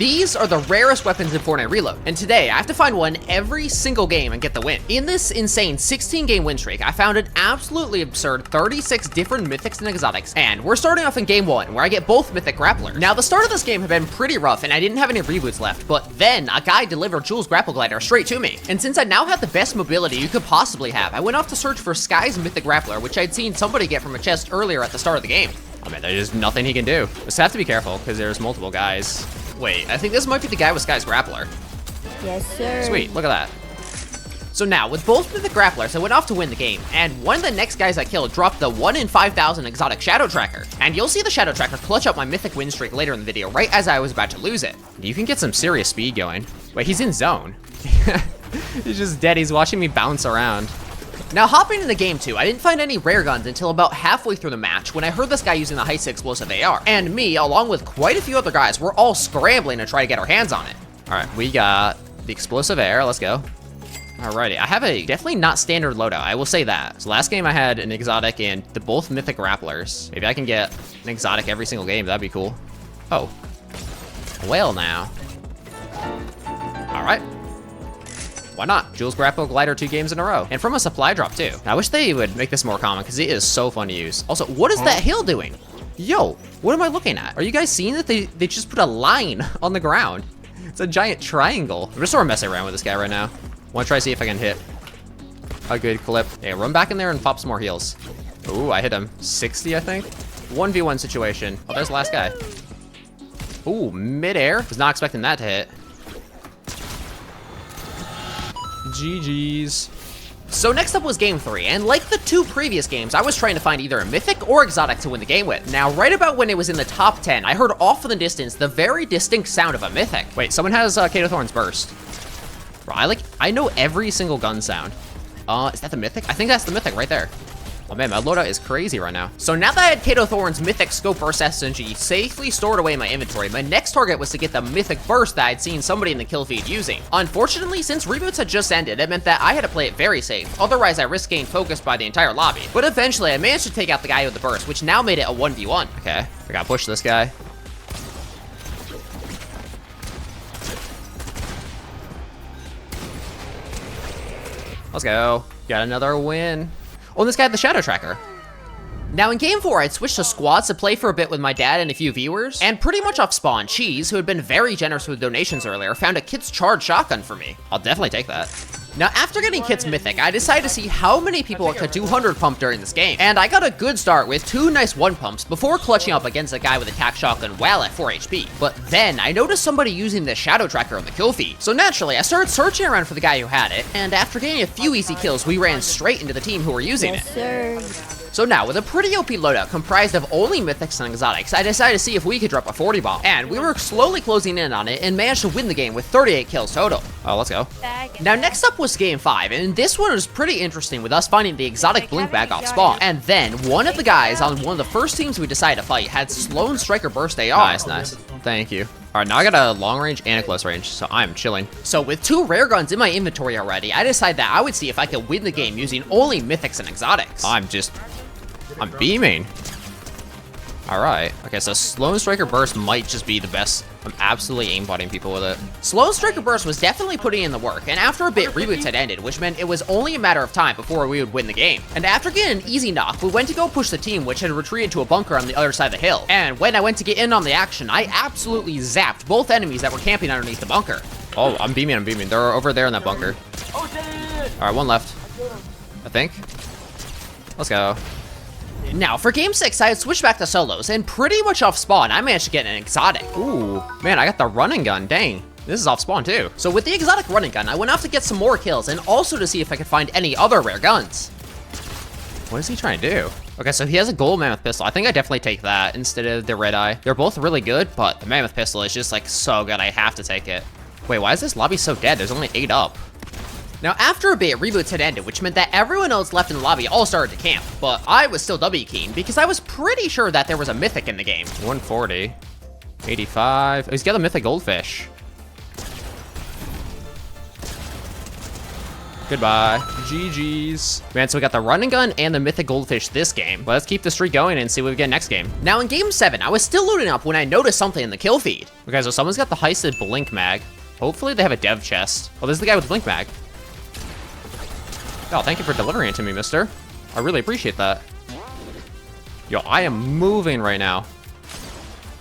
These are the rarest weapons in Fortnite Reload, and today I have to find one every single game and get the win. In this insane 16-game win streak, I found an absolutely absurd 36 different mythics and exotics, and we're starting off in game 1, where I get both mythic grapplers. Now, the start of this game had been pretty rough, and I didn't have any reboots left, but then a guy delivered Jules' grapple glider straight to me. And since I now had the best mobility you could possibly have, I went off to search for Sky's mythic grappler, which I'd seen somebody get from a chest earlier at the start of the game. Oh man, there's nothing he can do. Just have to be careful, because there's multiple guys. Wait, I think this might be the guy with Sky's grappler. Yes, sir. Sweet, look at that. So now, with both mythic grapplers, I went off to win the game, and one of the next guys I killed dropped the 1 in 5,000 exotic shadow tracker. And you'll see the shadow tracker clutch up my mythic win streak later in the video, right as I was about to lose it. You can get some serious speed going. Wait, he's in zone. He's just dead, he's watching me bounce around. Now, hopping into game 2, I didn't find any rare guns until about halfway through the match when I heard this guy using the Heist explosive AR. And me, along with quite a few other guys, were all scrambling to try to get our hands on it. All right, we got the explosive AR, let's go. Alrighty, I have a definitely not standard loadout, I will say that. So last game I had an exotic and the both mythic grapplers. Maybe I can get an exotic every single game, that'd be cool. Oh, well now. All right. Why not? Jules grapple glider 2 games in a row. And from a supply drop too. I wish they would make this more common because it is so fun to use. Also, what is that hill doing? Yo, what am I looking at? Are you guys seeing that they just put a line on the ground? It's a giant triangle. I'm just sort of messing around with this guy right now. Want to try to see if I can hit a good clip. Yeah, run back in there and pop some more heals. Ooh, I hit him. 60, I think. 1v1 situation. Oh, there's the last guy. Ooh, midair. Was not expecting that to hit. GG's. So next up was game 3, and like the 2 previous games, I was trying to find either a mythic or exotic to win the game with. Now, right about when it was in the top 10, I heard off in the distance the very distinct sound of a mythic. Wait, someone has Kato Thorn's burst. Bro, I know every single gun sound. Is that the mythic? I think that's the mythic right there. Oh man, my loadout is crazy right now. So now that I had Kato Thorn's mythic scope burst SMG safely stored away in my inventory, my next target was to get the mythic burst that I'd seen somebody in the kill feed using. Unfortunately, since reboots had just ended, it meant that I had to play it very safe. Otherwise, I risked getting focused by the entire lobby. But eventually, I managed to take out the guy with the burst, which now made it a 1v1. Okay, I gotta push this guy. Let's go. Got another win. Oh, this guy had the shadow tracker. Now in game 4, I'd switched to squads to play for a bit with my dad and a few viewers, and pretty much off spawn, Cheese, who had been very generous with donations earlier, found a Kit's charged shotgun for me. I'll definitely take that. Now, after getting Kit's mythic, I decided to see how many people could do 100 pump during this game, and I got a good start with 2 nice 1 pumps before clutching up against a guy with attack shotgun while at 4 HP. But then, I noticed somebody using the shadow tracker on the kill feed. So naturally, I started searching around for the guy who had it, and after getting a few easy kills, we ran straight into the team who were using it. Yes, sir. So now, with a pretty OP loadout comprised of only mythics and exotics, I decided to see if we could drop a 40 bomb. And we were slowly closing in on it and managed to win the game with 38 kills total. Oh, let's go. Now, next up was game 5, and this one was pretty interesting with us finding the exotic blink bag off spawn. And then, one of the guys on one of the first teams we decided to fight had Sloan Striker Burst AR. Nice, nice. Thank you. All right, now I got a long range and a close range, so I'm chilling. So with 2 rare guns in my inventory already, I decided that I would see if I could win the game using only mythics and exotics. I'm beaming. All right. Okay, so Sloan Striker Burst might just be the best. I'm absolutely aimbotting people with it. Sloan Striker Burst was definitely putting in the work, and after a bit, reboots had ended, which meant it was only a matter of time before we would win the game. And after getting an easy knock, we went to go push the team, which had retreated to a bunker on the other side of the hill. And when I went to get in on the action, I absolutely zapped both enemies that were camping underneath the bunker. Oh, I'm beaming. They're over there in that bunker. All right, 1 left, I think. Let's go. Now, for game 6, I had switched back to solos, and pretty much off spawn, I managed to get an exotic. Ooh, man, I got the running gun, dang. This is off spawn too. So with the exotic running gun, I went off to get some more kills, and also to see if I could find any other rare guns. What is he trying to do? Okay, so he has a gold mammoth pistol. I think I definitely take that instead of the red eye. They're both really good, but the mammoth pistol is just like so good, I have to take it. Wait, why is this lobby so dead? There's only 8 up. Now, after a bit, reboots had ended, which meant that everyone else left in the lobby all started to camp, but I was still W keen because I was pretty sure that there was a mythic in the game. 140, 85. Oh, he's got a mythic goldfish. Goodbye. GG's. Man, so we got the run and gun and the mythic goldfish this game. Let's keep the streak going and see what we get next game. Now in game 7, I was still loading up when I noticed something in the kill feed. Okay, so someone's got the heisted blink mag. Hopefully they have a dev chest. Oh, this is the guy with the blink mag. Oh, thank you for delivering it to me, mister. I really appreciate that. Yo, I am moving right now.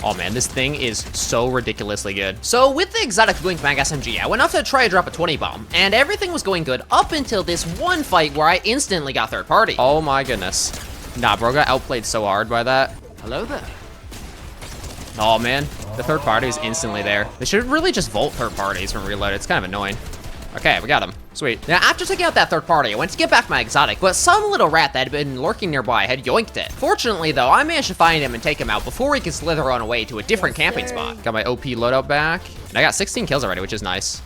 Oh man, this thing is so ridiculously good. So with the exotic blink mag SMG, I went off to try to drop a 20 bomb, and everything was going good up until this one fight where I instantly got third party. Oh my goodness. Nah, bro got outplayed so hard by that. Hello there. Oh man, the third party is instantly there. They should really just vault third parties from reload. It's kind of annoying. Okay, we got him. Sweet. Now, after taking out that third party, I went to get back my exotic, but some little rat that had been lurking nearby had yoinked it. Fortunately, though, I managed to find him and take him out before he could slither on away to a different camping spot. Got my OP loadout back, and I got 16 kills already, which is nice.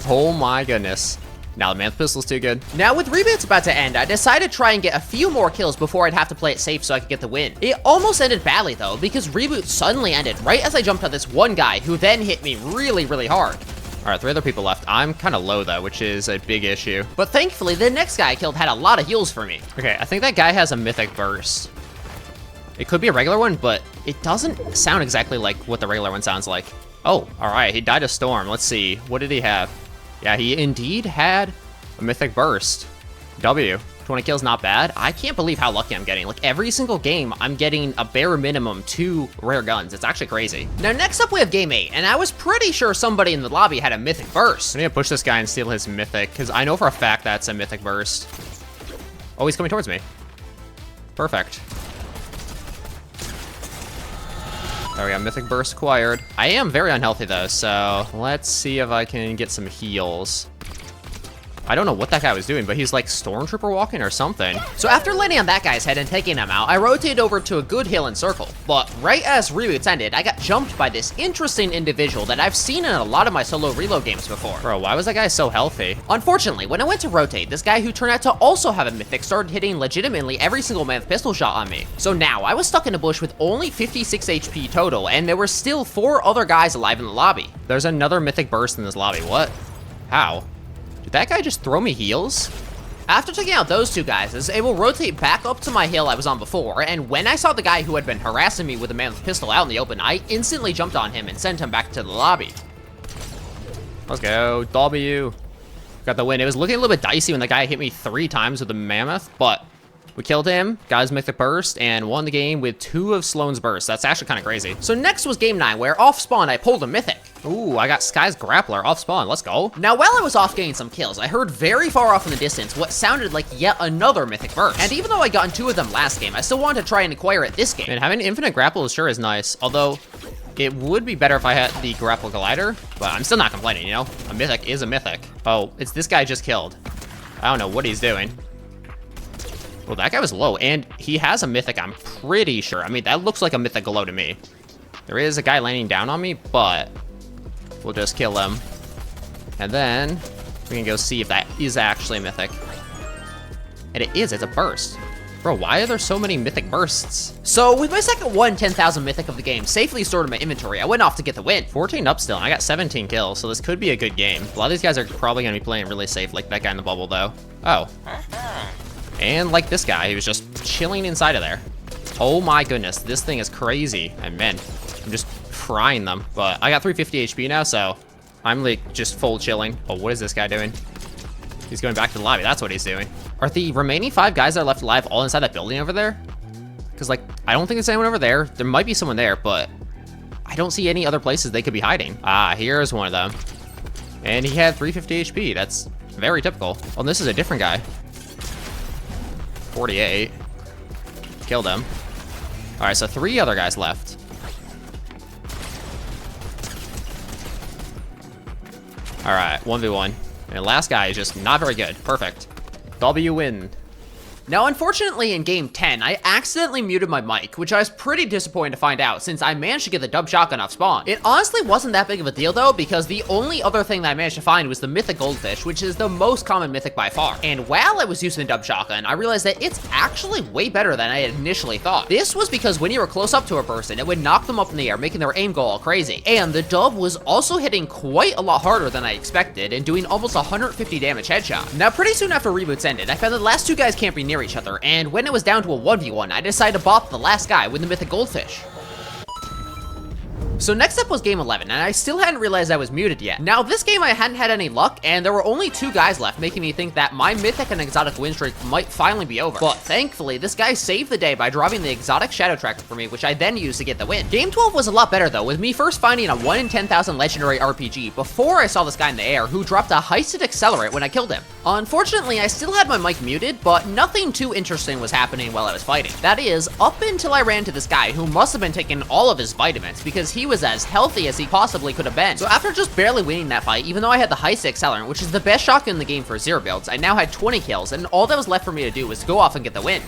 Oh my goodness. Now the Mammoth Pistol's too good. Now, with reboots about to end, I decided to try and get a few more kills before I'd have to play it safe so I could get the win. It almost ended badly, though, because reboot suddenly ended right as I jumped on this one guy who then hit me really, really hard. All right, 3 other people left. I'm kind of low, though, which is a big issue. But thankfully, the next guy I killed had a lot of heals for me. Okay, I think that guy has a mythic burst. It could be a regular one, but it doesn't sound exactly like what the regular one sounds like. Oh, all right, he died of storm. Let's see, what did he have? Yeah, he indeed had a mythic burst. W. 20 kills, not bad. I can't believe how lucky I'm getting. Like, every single game, I'm getting a bare minimum 2 rare guns. It's actually crazy. Now, next up, we have game 8, and I was pretty sure somebody in the lobby had a mythic burst. I need to push this guy and steal his mythic, because I know for a fact that's a mythic burst. Oh, he's coming towards me. Perfect. There we go, mythic burst acquired. I am very unhealthy, though, so let's see if I can get some heals. I don't know what that guy was doing, but he's like stormtrooper walking or something. So after landing on that guy's head and taking him out, I rotated over to a good hill and circle. But right as reboots ended, I got jumped by this interesting individual that I've seen in a lot of my solo reload games before. Bro, why was that guy so healthy? Unfortunately, when I went to rotate, this guy who turned out to also have a mythic started hitting legitimately every single Mammoth Pistol shot on me. So now I was stuck in a bush with only 56 HP total, and there were still 4 other guys alive in the lobby. There's another mythic burst in this lobby. What? How? Did that guy just throw me heals? After taking out those 2 guys, I was able to rotate back up to my hill I was on before, and when I saw the guy who had been harassing me with a Mammoth Pistol out in the open, I instantly jumped on him and sent him back to the lobby. Let's go, W. Got the win. It was looking a little bit dicey when the guy hit me 3 times with the Mammoth, but we killed him, got his mythic burst, and won the game with 2 of Sloan's bursts. That's actually kind of crazy. So next was game 9, where off spawn I pulled a mythic. Ooh, I got Sky's Grappler off spawn. Let's go. Now, while I was off getting some kills, I heard very far off in the distance what sounded like yet another mythic burst. And even though I got 2 of them last game, I still wanted to try and acquire it this game. And having infinite grapple sure is nice, although it would be better if I had the grapple glider, but I'm still not complaining, you know? A mythic is a mythic. Oh, it's this guy just killed. I don't know what he's doing. Well, that guy was low, and he has a mythic, I'm pretty sure. I mean, that looks like a mythic glow to me. There is a guy landing down on me, but we'll just kill him. And then we can go see if that is actually a mythic. And it is, it's a burst. Bro, why are there so many mythic bursts? So with my second 10,000 mythic of the game safely stored in my inventory, I went off to get the win. 14 up still, and I got 17 kills, so this could be a good game. A lot of these guys are probably gonna be playing really safe, like that guy in the bubble though. Oh. And like this guy, he was just chilling inside of there. Oh my goodness, this thing is crazy. And man, I'm just frying them. But I got 350 HP now, so I'm like just full chilling. Oh, what is this guy doing? He's going back to the lobby, that's what he's doing. Are the remaining 5 guys that are left alive all inside that building over there? Because like, I don't think there's anyone over there. There might be someone there, but I don't see any other places they could be hiding. Ah, here's one of them. And he had 350 HP, that's very typical. Oh, this is a different guy. 48. Killed him. All right, so 3 other guys left. All right, 1v1. And last guy is just not very good. Perfect. W win. Now, unfortunately, in game 10, I accidentally muted my mic, which I was pretty disappointed to find out since I managed to get the dub shotgun off spawn. It honestly wasn't that big of a deal though, because the only other thing that I managed to find was the mythic goldfish, which is the most common mythic by far. And while I was using the dub shotgun, I realized that it's actually way better than I had initially thought. This was because when you were close up to a person, it would knock them up in the air, making their aim go all crazy. And the dub was also hitting quite a lot harder than I expected and doing almost 150 damage headshot. Now, pretty soon after reboots ended, I found the last two guys camping near each other, and when it was down to a 1v1, I decided to bop the last guy with the mythic goldfish. So next up was game 11, and I still hadn't realized I was muted yet. Now, this game I hadn't had any luck, and there were only 2 guys left, making me think that my mythic and exotic win streak might finally be over. But thankfully, this guy saved the day by dropping the exotic shadow tracker for me, which I then used to get the win. Game 12 was a lot better though, with me first finding a 1 in 10,000 legendary RPG before I saw this guy in the air who dropped a heisted accelerate when I killed him. Unfortunately, I still had my mic muted, but nothing too interesting was happening while I was fighting. That is, up until I ran to this guy who must have been taking all of his vitamins because he was as healthy as he possibly could have been. So after just barely winning that fight, even though I had the heisted accelerant, which is the best shotgun in the game for 0 builds, I now had 20 kills, and all that was left for me to do was to go off and get the win.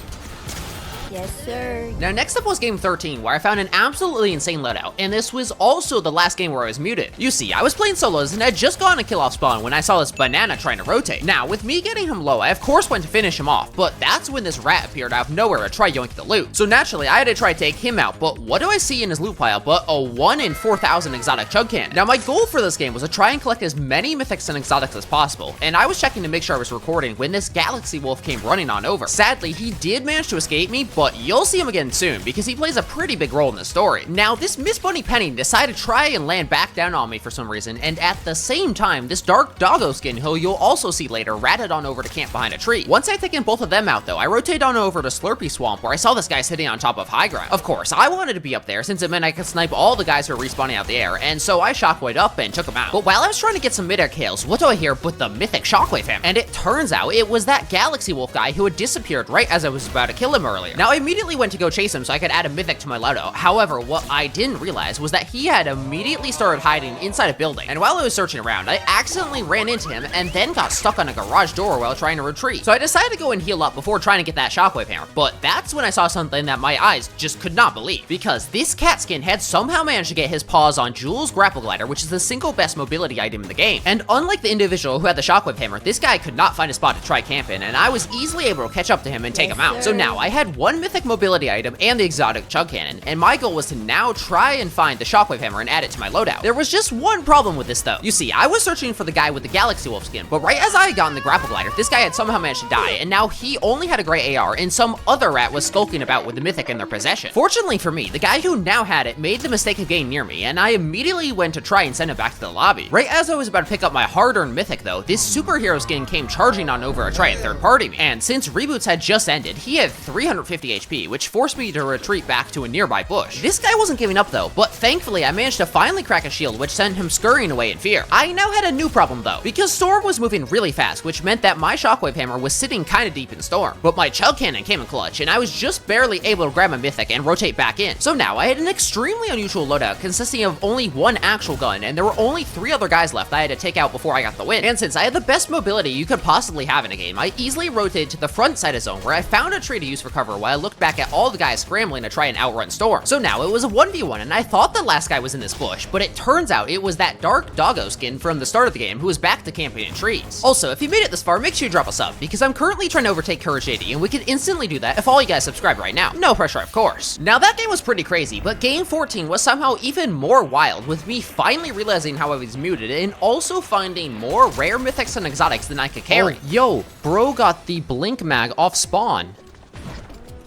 Yes, sir. Now, next up was game 13, where I found an absolutely insane loadout, and this was also the last game where I was muted. You see, I was playing solos and had just gotten a kill off spawn when I saw this banana trying to rotate. Now, with me getting him low, I of course went to finish him off, but that's when this rat appeared out of nowhere to try yoink the loot. So naturally, I had to try to take him out, but what do I see in his loot pile but a 1 in 4,000 exotic chug cannon? Now, my goal for this game was to try and collect as many mythics and exotics as possible, and I was checking to make sure I was recording when this galaxy wolf came running on over. Sadly, he did manage to escape me, but you'll see him again soon because he plays a pretty big role in the story. Now, this Miss Bunny Penny decided to try and land back down on me for some reason, and at the same time, this dark doggo skin, who you'll also see later, ratted on over to camp behind a tree. Once I'd taken both of them out though, I rotated on over to Slurpy Swamp where I saw this guy sitting on top of high ground. Of course, I wanted to be up there since it meant I could snipe all the guys who were respawning out the air, and so I shockwaved up and took him out. But while I was trying to get some mid-air kills, what do I hear but the mythic shockwave hammer? And it turns out it was that galaxy wolf guy who had disappeared right as I was about to kill him earlier. Now, I immediately went to go chase him so I could add a mythic to my loadout. However, what I didn't realize was that he had immediately started hiding inside a building, and while I was searching around, I accidentally ran into him and then got stuck on a garage door while trying to retreat. So I decided to go and heal up before trying to get that shockwave hammer, but that's when I saw something that my eyes just could not believe, because this cat skin had somehow managed to get his paws on Jules' grapple glider, which is the single best mobility item in the game. And unlike the individual who had the shockwave hammer, this guy could not find a spot to try camp in, and I was easily able to catch up to him and take him out. So now I had 1 mythic mobility item and the exotic chug cannon, and my goal was to now try and find the shockwave hammer and add it to my loadout. There was just one problem with this though. You see, I was searching for the guy with the galaxy wolf skin, but right as I had gotten the grapple glider, this guy had somehow managed to die, and now he only had a gray AR, and some other rat was skulking about with the mythic in their possession. Fortunately for me, the guy who now had it made the mistake of getting near me, and I immediately went to try and send him back to the lobby. Right as I was about to pick up my hard-earned mythic though, this superhero skin came charging on over to try and third-party me, and since reboots had just ended, he had 350 HP, which forced me to retreat back to a nearby bush. This guy wasn't giving up though, but thankfully I managed to finally crack a shield, which sent him scurrying away in fear. I now had a new problem though, because Storm was moving really fast, which meant that my shockwave hammer was sitting kinda deep in Storm. But my chug cannon came in clutch, and I was just barely able to grab my mythic and rotate back in. So now I had an extremely unusual loadout consisting of only 1 actual gun, and there were only 3 other guys left I had to take out before I got the win. And since I had the best mobility you could possibly have in a game, I easily rotated to the front side of zone where I found a tree to use for cover while I looked back at all the guys scrambling to try and outrun Storm. So now it was a 1v1, and I thought the last guy was in this bush, but it turns out it was that dark doggo skin from the start of the game who was back to camping in trees. Also, if you made it this far, make sure you drop a sub, because I'm currently trying to overtake Courage 80, and we could instantly do that if all you guys subscribe right now. No pressure, of course. Now that game was pretty crazy, but game 14 was somehow even more wild, with me finally realizing how I was muted, and also finding more rare mythics and exotics than I could carry. Oh, yo, bro got the blink mag off spawn.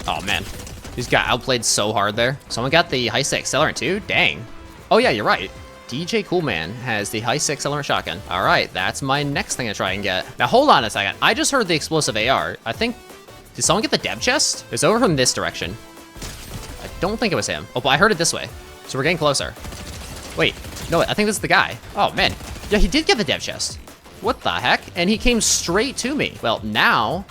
Oh man, he's got outplayed so hard there. Someone got the heisted accelerant too? Dang. Oh yeah, you're right. DJ Coolman has the heisted accelerant shotgun. All right, that's my next thing to try and get. Now hold on a second. I just heard the explosive AR. I think, did someone get the dev chest? It's over from this direction. I don't think it was him. Oh, but I heard it this way. So we're getting closer. Wait, no, I think this is the guy. Oh man, yeah, he did get the dev chest. What the heck? And he came straight to me. Well, now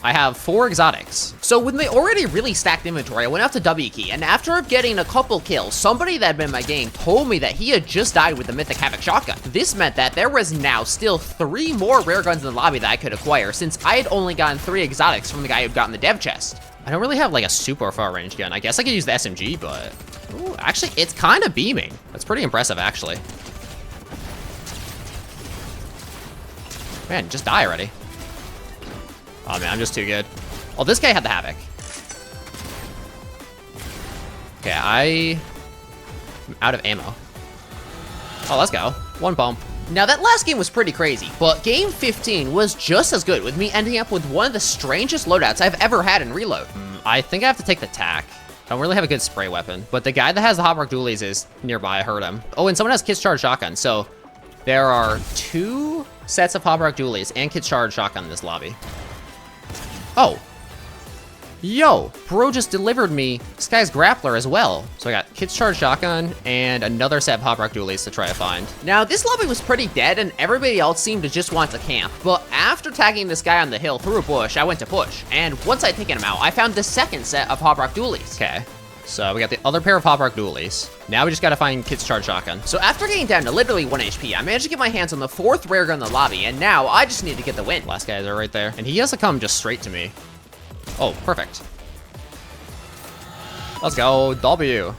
I have 4 exotics. So with my already really stacked inventory, I went out to W key, and after getting a couple kills, somebody that had been in my game told me that he had just died with the Mythic Havoc shotgun. This meant that there was now still 3 more rare guns in the lobby that I could acquire, since I had only gotten 3 exotics from the guy who'd gotten the dev chest. I don't really have like a super far range gun. I guess I could use the SMG, but ooh, actually it's kind of beaming. That's pretty impressive, actually. Man, just die already. Oh man, I'm just too good. Oh, this guy had the Havoc. Okay, I'm out of ammo. Oh, let's go. 1 bump. Now, that last game was pretty crazy, but game 15 was just as good, with me ending up with one of the strangest loadouts I've ever had in Reload. I think I have to take the tack. I don't really have a good spray weapon, but the guy that has the Hot Rock Dualies is nearby. I heard him. Oh, and someone has Kit's Charge Shotgun, so there are 2 sets of Hot Rock Dualies and Kit's Charge Shotgun in this lobby. Oh. Yo, bro just delivered me this guy's grappler as well. So I got Kit's Charge Shotgun and another set of Hot Rock Dualies to try to find. Now, this lobby was pretty dead and everybody else seemed to just want to camp. But after tagging this guy on the hill through a bush, I went to push. And once I'd taken him out, I found the second set of Hot Rock Dualies. Okay. So we got the other pair of Hot Rock Dualies. Now we just gotta find Kit's Charge Shotgun. So after getting down to literally 1 HP, I managed to get my hands on the 4th rare gun in the lobby, and now I just need to get the win. Last guys are right there. And he has to come just straight to me. Oh, perfect. Let's go, W.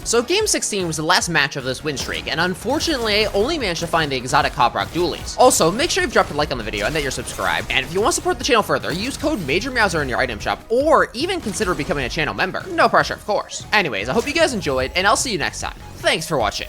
So game 16 was the last match of this win streak, and unfortunately, I only managed to find the exotic Hot Rock Dualies. Also, make sure you've dropped a like on the video and that you're subscribed. And if you want to support the channel further, use code Meowzer in your item shop, or even consider becoming a channel member. No pressure, of course. Anyways, I hope you guys enjoyed, and I'll see you next time. Thanks for watching.